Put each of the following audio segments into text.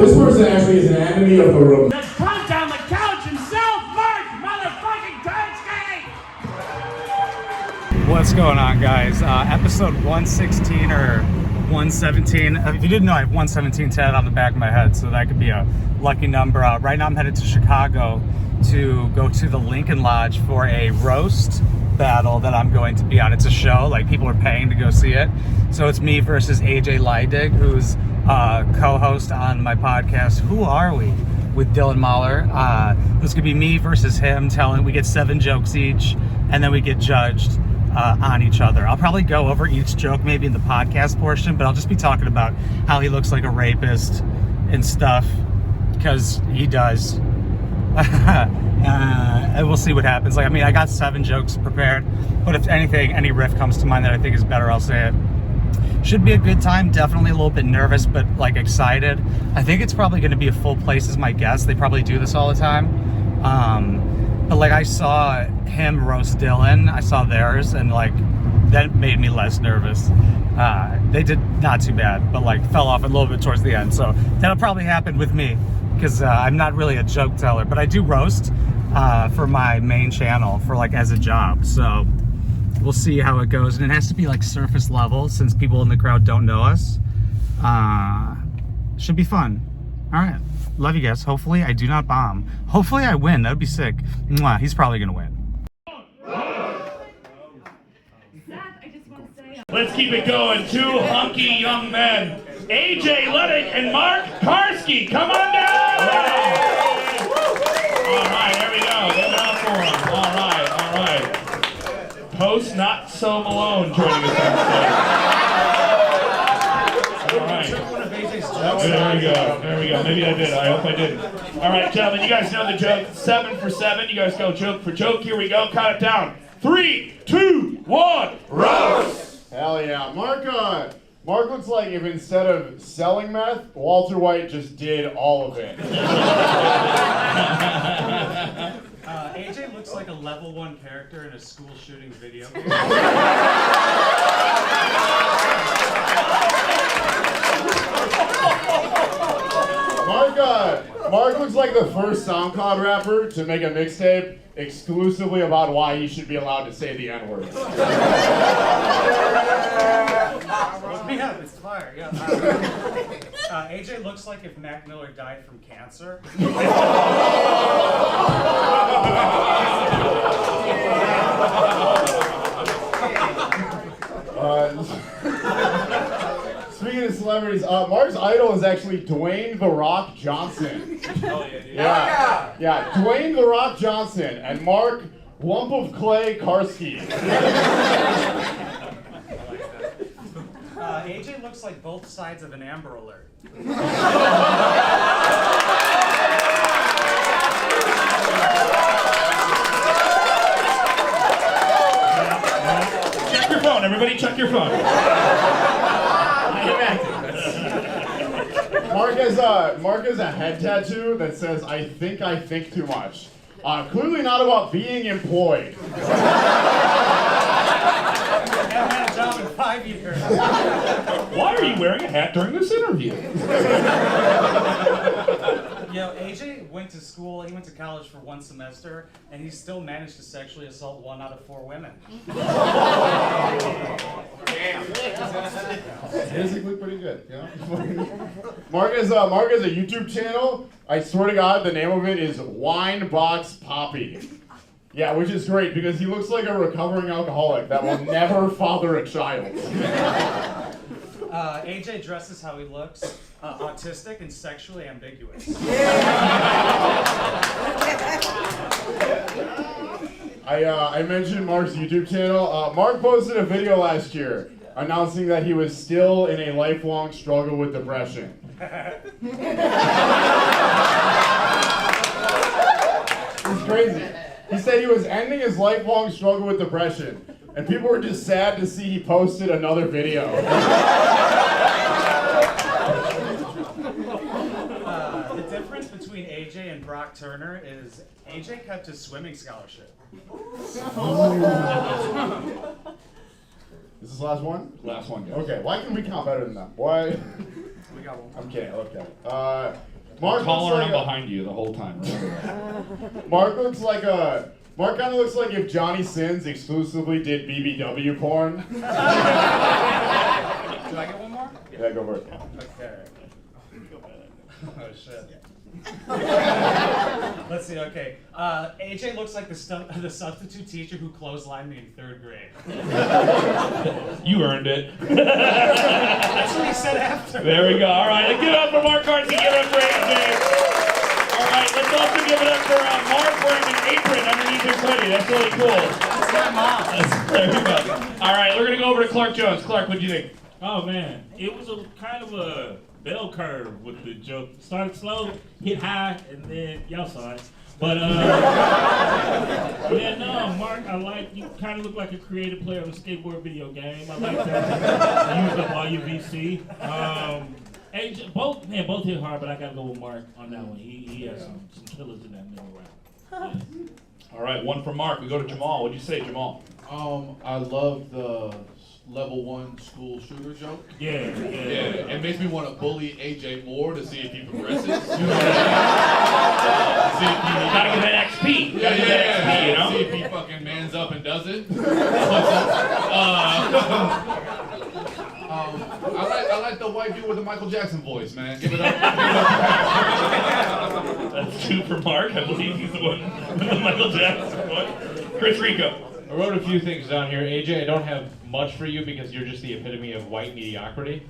This person actually is an enemy of the room. Just comes down the couch himself, Mark motherfucking Carsky! What's going on, guys? Episode 116 or 117. If you didn't know, I have 117 tatted on the back of my head, so that could be a lucky number. Right now I'm headed to Chicago to go to the Lincoln Lodge for a roast battle that I'm going to be on. It's a show, like people are paying to go see it. So it's me versus Leidig, who's co-host on my podcast, Who Are We? With Dylan Mahler. This could be me versus him we get 7 jokes each, and then we get judged on each other. I'll probably go over each joke maybe in the podcast portion, but I'll just be talking about how he looks like a rapist and stuff, because he does. And we'll see what happens. I got 7 jokes prepared, but if anything, any riff comes to mind that I think is better, I'll say it. Should be a good time. Definitely a little bit nervous, but excited. I think it's probably going to be a full place as my guest. They probably do this all the time. But I saw him roast Dylan. I saw theirs, and that made me less nervous. They did not too bad, but fell off a little bit towards the end. So that'll probably happen with me, because I'm not really a joke teller, but I do roast for my main channel for as a job. So we'll see how it goes, and it has to be surface level since people in the crowd don't know us. Should be fun. All right, love you guys. Hopefully I do not bomb. Hopefully I win. That would be sick. Mwah. He's probably gonna win. Let's keep it going. 2 hunky young men, AJ Leidig and Mark Carsky. Come on down! All right, there we go. Give it up for them. All right. Post Not So Malone joining us on stage. All right. There we go. Maybe I did. I hope I didn't. All right, gentlemen, you guys know the joke. 7 for 7. You guys go joke for joke. Here we go. Count it down. 3, 2, 1. Roast! Hell yeah. Mark looks like if instead of selling meth, Walter White just did all of it. AJ looks like a level 1 character in a school shooting video game. Mark looks like the first SoundCloud rapper to make a mixtape exclusively about why he should be allowed to say the N-word. Yeah, it's fire. Yeah. AJ looks like if Mac Miller died from cancer. Speaking of celebrities, Mark's idol is actually Dwayne "The Rock" Johnson. Oh yeah, dude. Yeah, Dwayne "The Rock" Johnson and Mark "Lump of Clay" Carsky. AJ looks like both sides of an Amber Alert. Check your phone, everybody. Check your phone. Mark has a head tattoo that says I think too much. Clearly not about being employed. I haven't had a job in 5 years. Why are you wearing a hat during this interview? AJ went to school, he went to college for 1 semester, and he still managed to sexually assault 1 out of 4 women. Damn. Basically pretty good, you know? Mark has a YouTube channel. I swear to God, the name of it is Wineboxpapi. Yeah, which is great because he looks like a recovering alcoholic that will never father a child. AJ dresses how he looks, autistic and sexually ambiguous. I mentioned Mark's YouTube channel. Mark posted a video last year announcing that he was still in a lifelong struggle with depression. It's crazy. He said he was ending his lifelong struggle with depression, and people were just sad to see he posted another video. The difference between AJ and Brock Turner is AJ kept his swimming scholarship. Is this the last one? Last one, guys. Okay, why can we count better than them? Why? We got one. I'm kidding, okay. Mark taller looks and like I'm behind you the whole time. Mark looks like a. Mark kind of looks like if Johnny Sins exclusively did BBW porn. Do I get one more? Yeah, go for it. Okay. Oh shit. Let's see. Okay. AJ looks like the substitute teacher who clotheslined me in 3rd grade. You earned it. That's what he said after. There we go. All right, give it up for Mark Carsky. Give it up for AJ. All right, let's also give it up for Mark wearing an apron underneath his hoodie. That's really cool. That's my mom. There we go. All right, we're gonna go over to Clark Jones. Clark, what do you think? Oh man, it was a kind of a bell curve with the joke. Started slow, hit high, and then y'all saw it. But yeah, no, Mark, I like you. Kind of look like a creative player of a skateboard video game. I like that. Used up all your VC. AJ, both hit hard, but I gotta go with Mark on that one. He has some killers in that middle round. Yeah. All right, one from Mark. We go to Jamal. What'd you say, Jamal? I love the level 1 school shooter joke. Yeah. It makes me want to bully AJ more to see if he progresses. You gotta get that XP. Gotta get that XP, you know? See if he fucking mans up and does it. I like the white dude with the Michael Jackson voice, man. Give it up. That's 2 for Mark. I believe he's the one with the Michael Jackson voice. Chris Rico. I wrote a few things down here. AJ, I don't have much for you because you're just the epitome of white mediocrity.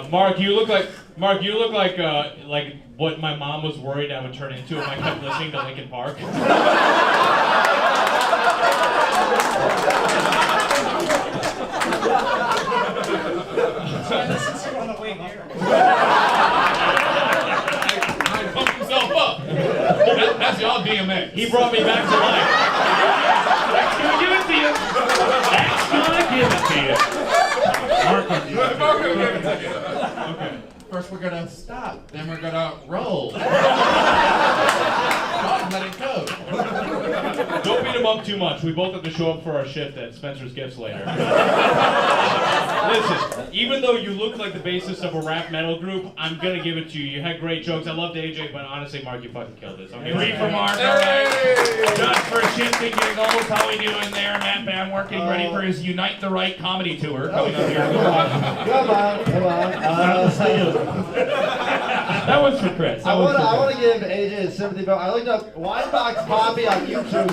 Mark, you look like what my mom was worried I would turn into if I kept listening to Linkin Park. I listened to on the way here. I pumped himself up. That's y'all DMX. He brought me back to life. That's gonna give it to you. That's gonna give it to you. Mark will give it to you. Okay. First we're gonna stop, then we're gonna roll. Let it go. Don't beat him up too much. We both have to show up for our shift at Spencer's Gifts later. Listen, even though you look like the bassist of a rap metal group, I'm gonna give it to you. You had great jokes. I loved AJ, but honestly, Mark, you fucking killed this. Okay? 3 for Mark. All right. Just for shifting your goals. How we doing there, Matt Bam? Working ready for his Unite the Right comedy tour coming up here. Come on. That was for Chris. I want to give AJ a sympathy vote. I looked up Wineboxpapi on YouTube.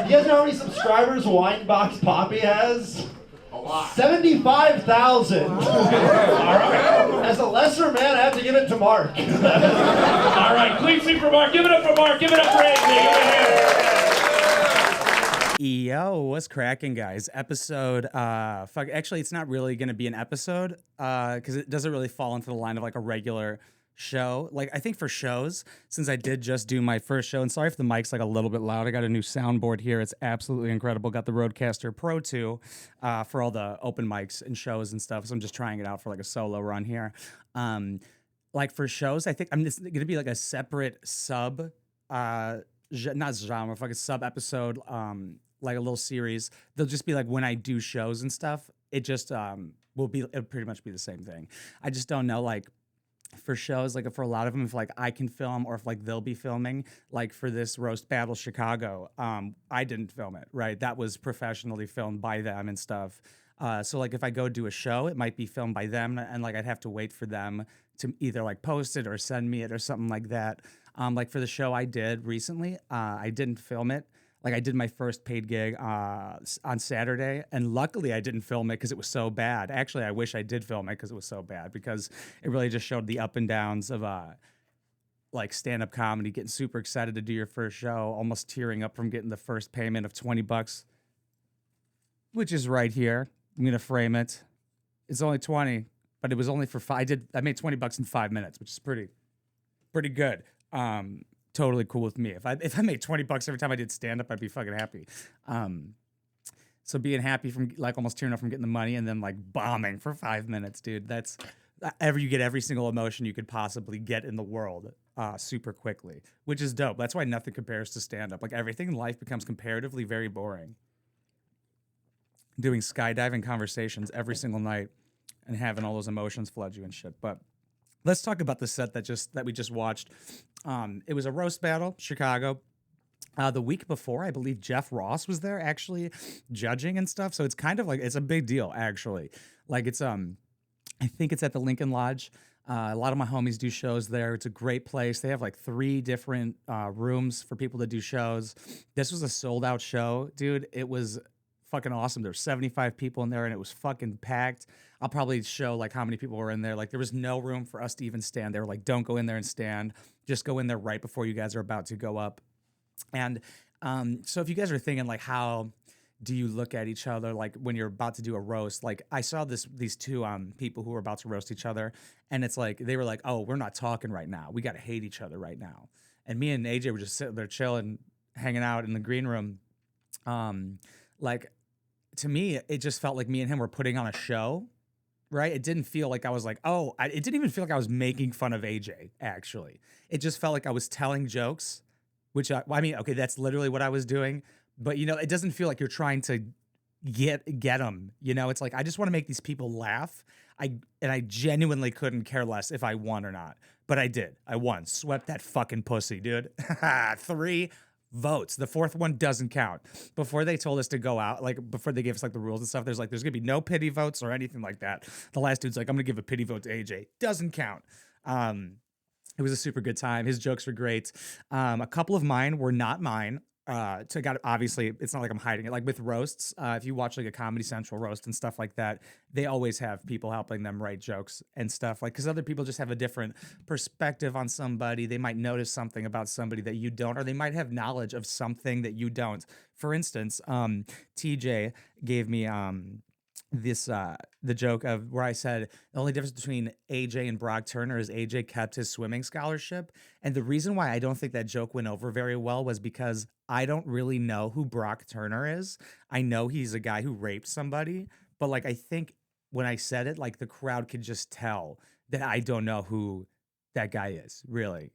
You guys know how many subscribers Wineboxpapi has? A lot. 75,000. All right. As a lesser man, I have to give it to Mark. All right. Please sing for Mark. Give it up for Mark. Give it up for AJ. Yo, what's cracking, guys? Episode, actually, it's not really going to be an episode, because it doesn't really fall into the line of like a regular show. Like, I think for shows, since I did just do my first show, and sorry if the mic's like a little bit loud, I got a new soundboard here. It's absolutely incredible. Got the Rodecaster Pro 2 for all the open mics and shows and stuff, so I'm just trying it out for like a solo run here. Like for shows, I think I'm just going to be like a separate sub, not genre, like a sub episode, like a little series. They'll just be like when I do shows and stuff, it just it'll pretty much be the same thing. I just don't know, like for shows, like for a lot of them, if like I can film or if like they'll be filming, like for this Roast Battle Chicago, I didn't film it, right? That was professionally filmed by them and stuff. So like if I go do a show, it might be filmed by them, and like I'd have to wait for them to either like post it or send me it or something like that. Like for the show I did recently, I didn't film it. Like I did my first paid gig on Saturday, and luckily I didn't film it because it was so bad. Actually, I wish I did film it because it was so bad, because it really just showed the up and downs of like stand-up comedy, getting super excited to do your first show, almost tearing up from getting the first payment of $20, which is right here. I'm gonna frame it. It's only 20, but it was only for I made $20 in 5 minutes, which is pretty good. Totally cool with me. If I made $20 every time I did stand up, I'd be fucking happy. So being happy from like almost tearing up from getting the money, and then like bombing for 5 minutes, dude. That's you get every single emotion you could possibly get in the world super quickly, which is dope. That's why nothing compares to stand up. Like everything in life becomes comparatively very boring. Doing skydiving conversations every single night and having all those emotions flood you and shit. But let's talk about the set that we just watched. It was a roast battle, Chicago. The week before, I believe Jeff Ross was there actually judging and stuff. So it's kind of like it's a big deal actually. Like it's I think it's at the Lincoln Lodge. A lot of my homies do shows there. It's a great place. They have like 3 different rooms for people to do shows. This was a sold out show, dude. It was fucking awesome. There were 75 people in there and it was fucking packed. I'll probably show like how many people were in there. Like there was no room for us to even stand. They were like, don't go in there and stand. Just go in there right before you guys are about to go up. And so if you guys are thinking like, how do you look at each other like when you're about to do a roast? Like I saw these 2 people who were about to roast each other, and it's like they were like, oh, we're not talking right now. We got to hate each other right now. And me and AJ were just sitting there chilling, hanging out in the green room. Like to me, it just felt like me and him were putting on a show. Right? It didn't feel like I was like, it didn't even feel like I was making fun of AJ, actually. It just felt like I was telling jokes. Which I mean, okay, that's literally what I was doing, but it doesn't feel like you're trying to get them. It's like I just want to make these people laugh. I genuinely couldn't care less if I won or not, but I did. I won, swept that fucking pussy, dude. 3 votes. The 4th one doesn't count. Before they told us to go out, like before they gave us like the rules and stuff, there's gonna be no pity votes or anything like that. The last dude's like, I'm gonna give a pity vote to AJ. Doesn't count. It was a super good time. His jokes were great. A couple of mine were not mine. Obviously, it's not like I'm hiding it. Like with roasts, if you watch like a Comedy Central roast and stuff like that, they always have people helping them write jokes and stuff. Like because other people just have a different perspective on somebody. They might notice something about somebody that you don't, or they might have knowledge of something that you don't. For instance, TJ gave me the joke of where I said the only difference between AJ and Brock Turner is AJ kept his swimming scholarship. And the reason why I don't think that joke went over very well was because I don't really know who Brock Turner is. I know he's a guy who raped somebody, but like I think when I said it, like the crowd could just tell that I don't know who that guy is, really.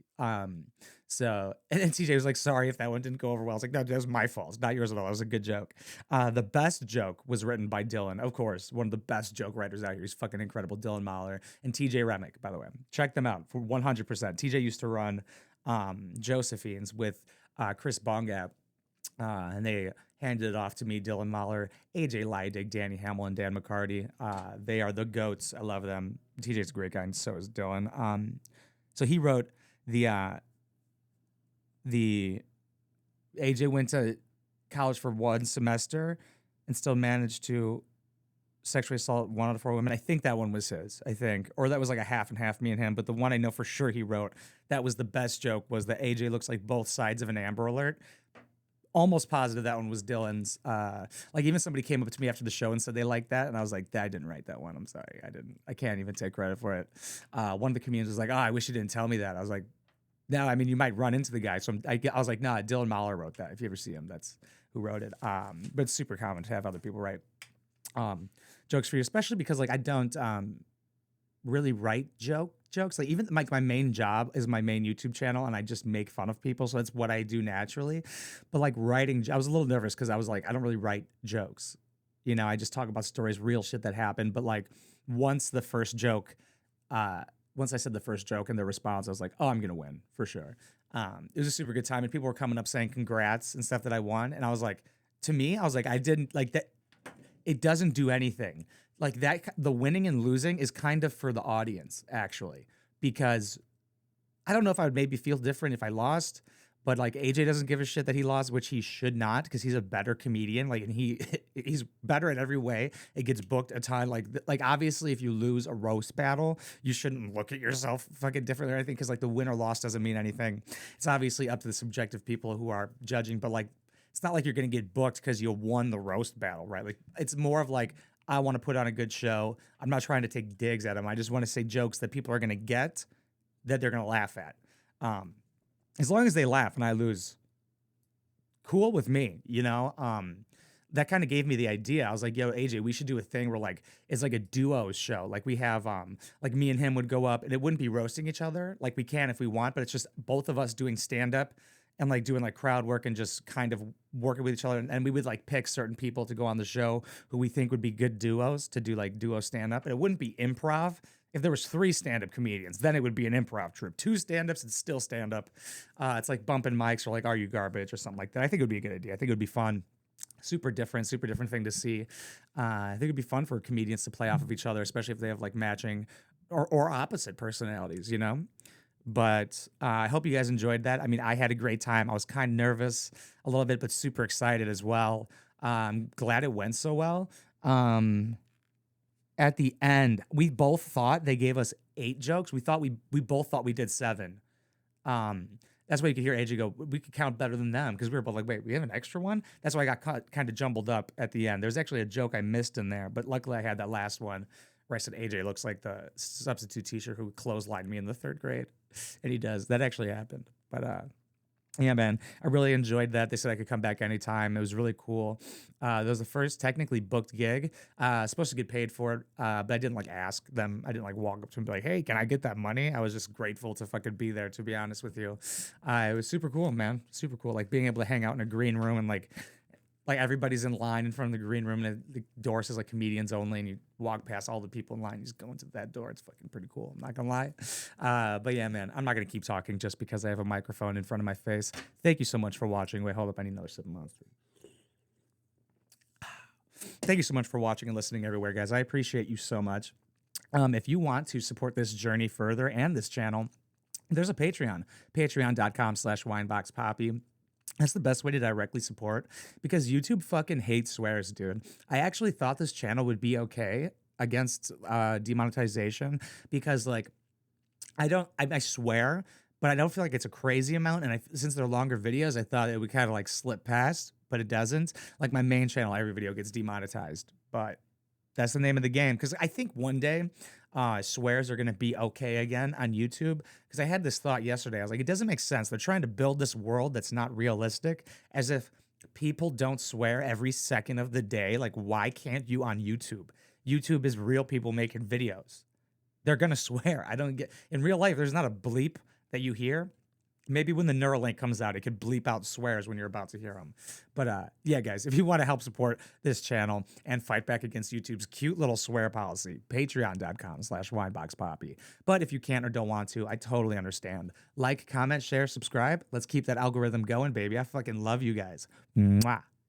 So and then TJ was like, sorry if that one didn't go over well. I was like, no, that was my fault. It's not yours at all. It was a good joke. The best joke was written by Dylan, of course, one of the best joke writers out here. He's fucking incredible. Dylan Mahler and TJ Remick, by the way. Check them out for 100%. TJ used to run Josephine's with Chris Bongap. And they handed it off to me, Dylan Mahler, AJ Leidig, Danny Hamill, and Dan McCarty. They are the goats. I love them. TJ's a great guy, and so is Dylan. So he wrote the AJ went to college for 1 semester and still managed to sexually assault 1 out of 4 women. I think that one was his, or that was like a half and half, me and him. But the one I know for sure he wrote, that was the best joke, was that AJ looks like both sides of an Amber Alert. Almost positive that one was Dylan's. Like even somebody came up to me after the show and said they liked that, and I was like, I didn't write that one. I'm sorry, I didn't. I can't even take credit for it. One of the comedians was like, I wish you didn't tell me that. I was like, no, I mean you might run into the guy. So I was like, nah, Dylan Mahler wrote that. If you ever see him, that's who wrote it. But it's super common to have other people write jokes for you, especially because like I don't really write jokes. Like even my main job is my main YouTube channel, and I just make fun of people, so that's what I do naturally. But like writing, I was a little nervous because I was like, I don't really write jokes. I just talk about stories, real shit that happened. But like once I said the first joke and the response, I was like, oh, I'm gonna win for sure. It was a super good time, and people were coming up saying congrats and stuff that I won, and I was like, I didn't like that. It doesn't do anything. Like that, the winning and losing is kind of for the audience, actually, because I don't know if I would maybe feel different if I lost, but like AJ doesn't give a shit that he lost, which he should not, because he's a better comedian. Like, and he's better in every way. It gets booked a ton. Like obviously, if you lose a roast battle, you shouldn't look at yourself fucking differently or anything, because like the win or loss doesn't mean anything. It's obviously up to the subjective people who are judging, but like it's not like you're gonna get booked because you won the roast battle, right? Like it's more of like, I want to put on a good show. I'm not trying to take digs at them. I just want to say jokes that people are going to get, that they're going to laugh at. As long as they laugh and I lose, cool with me, that kind of gave me the idea. I was like, yo, AJ, we should do a thing where like, it's like a duos show. Like we have, like me and him would go up, and it wouldn't be roasting each other. Like we can if we want, but it's just both of us doing stand-up and like doing like crowd work and just kind of working with each other. And we would like pick certain people to go on the show who we think would be good duos to do like duo stand up. And it wouldn't be improv. if there was 3 stand-up comedians, then it would be an improv troupe. 2 stand-ups, it's still stand-up. It's like bumping mics or like Are You Garbage or something like that. I think it would be a good idea. I think it would be fun. Super different thing to see. I think it'd be fun for comedians to play off of each other, especially if they have like matching or opposite personalities, you know? But I hope you guys enjoyed that. I mean, I had a great time. I was kind of nervous a little bit, but super excited as well. I'm glad it went so well. At the end, we both thought they gave us 8 jokes. We both thought we did 7. That's why you could hear AJ go, we could count better than them, because we were both like, wait, we have an extra one? That's why I got kind of jumbled up at the end. There's actually a joke I missed in there, but luckily I had that last one where I said AJ looks like the substitute teacher who clotheslined me in the 3rd grade. And he does. That actually happened. But yeah, man, I really enjoyed that. They said I could come back anytime. It was really cool. That was the first technically booked gig. Supposed to get paid for it, but I didn't like ask them. I didn't like walk up to them and be like, hey, can I get that money? I was just grateful to fucking be there, to be honest with you. It was super cool, man. Super cool. Like being able to hang out in a green room and like everybody's in line in front of the green room and the door says like comedians only, and you walk past all the people in line, you just go into that door. It's fucking pretty cool. I'm not gonna lie. But yeah, man, I'm not gonna keep talking just because I have a microphone in front of my face. Thank you so much for watching. Wait, hold up. I need another sip of Monster. Thank you so much for watching and listening everywhere, guys. I appreciate you so much. If you want to support this journey further and this channel, there's a Patreon, patreon.com/wineboxpapi. That's the best way to directly support, because YouTube fucking hates swears, dude. I actually thought this channel would be okay against demonetization, because like I swear, but I don't feel like it's a crazy amount. And since they're longer videos, I thought it would kind of like slip past, but it doesn't. Like my main channel, every video gets demonetized, but that's the name of the game. Because I think one day swears are going to be okay again on YouTube. Because I had this thought yesterday. I was like, it doesn't make sense. They're trying to build this world that's not realistic, as if people don't swear every second of the day. Like, why can't you on YouTube? YouTube is real people making videos. They're going to swear. I don't get... In real life, there's not a bleep that you hear. Maybe when the Neuralink comes out, it could bleep out swears when you're about to hear them. But yeah, guys, if you want to help support this channel and fight back against YouTube's cute little swear policy, patreon.com/wineboxpapi. But if you can't or don't want to, I totally understand. Like, comment, share, subscribe. Let's keep that algorithm going, baby. I fucking love you guys. Mwah.